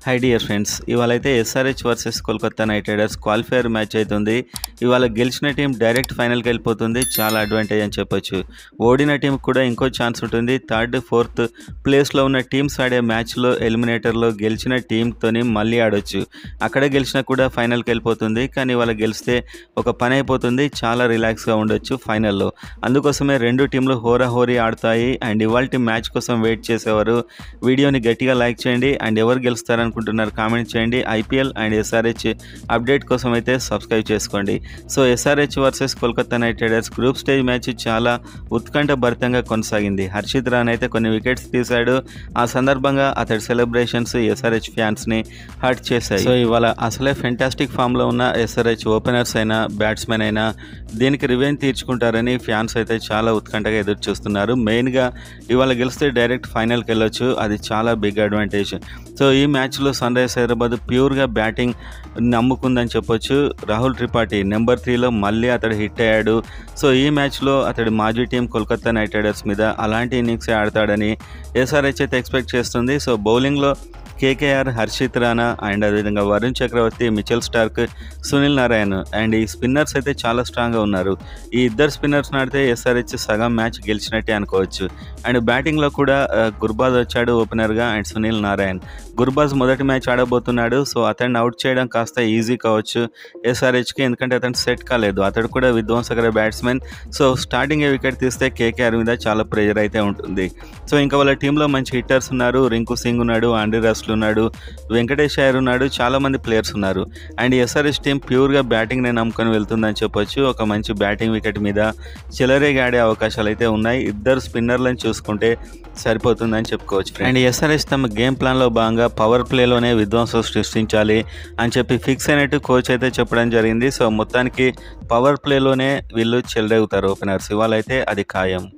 High dear friends, ఇవాళైతే SRH versus Kolkata knight riders qualifier match అవుతుంది. ఇవాళ గెలిచిన టీం డైరెక్ట్ ఫైనల్కి వెళ్ళిపోతుంది. చాలా అడ్వాంటేజ్ అని చెప్పొచ్చు. ఓడిన టీం కూడా ఇంకో ఛాన్స్ ఉంటుంది. థర్డ్ ఫోర్త్ ప్లేస్లో ఉన్న టీమ్స్ ఆడే మ్యాచ్లో ఎలిమినేటర్లో గెలిచిన టీంతోని మళ్ళీ ఆడొచ్చు. అక్కడ గెలిచినా కూడా ఫైనల్కి వెళ్ళిపోతుంది. కానీ ఇవాళ గెలిస్తే ఒక పని అయిపోతుంది. చాలా రిలాక్స్గా ఉండొచ్చు ఫైనల్లో. అందుకోసమే రెండు టీంలు హోరాహోరీ ఆడతాయి. అండ్ ఇవాళ మ్యాచ్ కోసం వెయిట్ చేసేవారు వీడియోని గట్టిగా లైక్ చేయండి. అండ్ ఎవరు గెలుస్తారని అనుకుంటున్నారు కామెంట్ చేయండి. ఐపీఎల్ అండ్ ఎస్ఆర్హెచ్ అప్డేట్ కోసం అయితే సబ్స్క్రైబ్ చేసుకోండి. So SRH versus Kolkata knight riders group stage match చాలా ఉత్కంఠభరితంగా కొనసాగింది. హర్షిత్ రాణా అయితే కొన్ని వికెట్స్ తీశాడు. ఆ సందర్భంగా అతడి సెలబ్రేషన్స్ ఎస్ఆర్హెచ్ ఫ్యాన్స్ని హర్ట్ చేశాయి. సో ఇవాళ అసలే ఫెంటాస్టిక్ ఫామ్లో ఉన్న ఎస్ఆర్హెచ్ ఓపెనర్స్ అయినా బ్యాట్స్మెన్ అయినా దీనికి రివెంజ్ తీర్చుకుంటారని ఫ్యాన్స్ అయితే చాలా ఉత్కంఠగా ఎదురు చూస్తున్నారు. మెయిన్గా ఇవాళ గెలిస్తే డైరెక్ట్ ఫైనల్కి వెళ్ళొచ్చు. అది చాలా బిగ్ అడ్వాంటేజ్. సో ఈ మ్యాచ్లో సన్ రైజర్స్ హైదరాబాద్ ప్యూర్గా బ్యాటింగ్ నమ్ముకుందని చెప్పొచ్చు. రాహుల్ త్రిపాఠి నెంబర్ 3లో మళ్ళీ అతడు హిట్ అయ్యాడు. సో ఈ మ్యాచ్లో అతడి మాజీ టీం కోల్కతా నైట్ రైడర్స్ మీద అలాంటి ఇన్నింగ్సే ఆడతాడని ఎస్ఆర్హెచ్ అయితే ఎక్స్పెక్ట్ చేస్తుంది. సో బౌలింగ్లో కేకేఆర్, హర్షిత్ రాణా అండ్ అదేవిధంగా Varun Chakravarthy, Mitchell Starc, Sunil Narine and ఈ స్పిన్నర్స్ అయితే చాలా స్ట్రాంగ్గా ఉన్నారు. ఈ ఇద్దరు స్పిన్నర్స్ ఆడితే ఎస్ఆర్హెచ్ సగం మ్యాచ్ గెలిచినట్టే అనుకోవచ్చు. అండ్ బ్యాటింగ్లో కూడా గుర్బాజ్ వచ్చాడు ఓపెనర్గా అండ్ సునీల్ నారాయణ్. గుర్బాజ్ మొదటి మ్యాచ్ ఆడబోతున్నాడు. సో అతన్ని అవుట్ చేయడం కాస్త ఈజీ కావచ్చు ఎస్ఆర్హెచ్కి, ఎందుకంటే అతను సెట్ కాలేదు. అతడు కూడా విధ్వంసకర బ్యాట్స్మెన్. సో స్టార్టింగ్ వికెట్ తీస్తే కేకేఆర్ మీద చాలా ప్రెజర్ అయితే ఉంటుంది. సో ఇంకా వాళ్ళ టీంలో మంచి హిట్టర్స్ ఉన్నారు. రింకు సింగ్ ఉన్నాడు, ఆండ్రీ రస్ల్ ఉన్నాడు, వెంకటేష్ అయ్యర్ ఉన్నాడు, చాలా మంది ప్లేయర్స్ ఉన్నారు. అండ్ ఎస్ఆర్హెచ్ టీం ప్యూర్గా బ్యాటింగ్ని నమ్ముకొని వెళ్తుందని చెప్పొచ్చు. ఒక మంచి బ్యాటింగ్ వికెట్ మీద చెలరేగా ఆడే అవకాశాలు అయితే ఉన్నాయి. ఇద్దరు స్పిన్నర్లను చూసుకుంటే సరిపోతుందని చెప్పుకోవచ్చు. అండ్ ఎస్ఆర్హెచ్ తమ గేమ్ ప్లాన్లో భాగంగా పవర్ ప్లేలోనే విధ్వంసం సృష్టించాలి అని చెప్పి ఫిక్స్ అయినట్టు కోచ్ అయితే చెప్పడం జరిగింది. సో మొత్తానికి పవర్ ప్లేలోనే వీళ్ళు చెలరేగుతారు ఓపెనర్స్. ఇవాళ అయితే అది ఖాయం.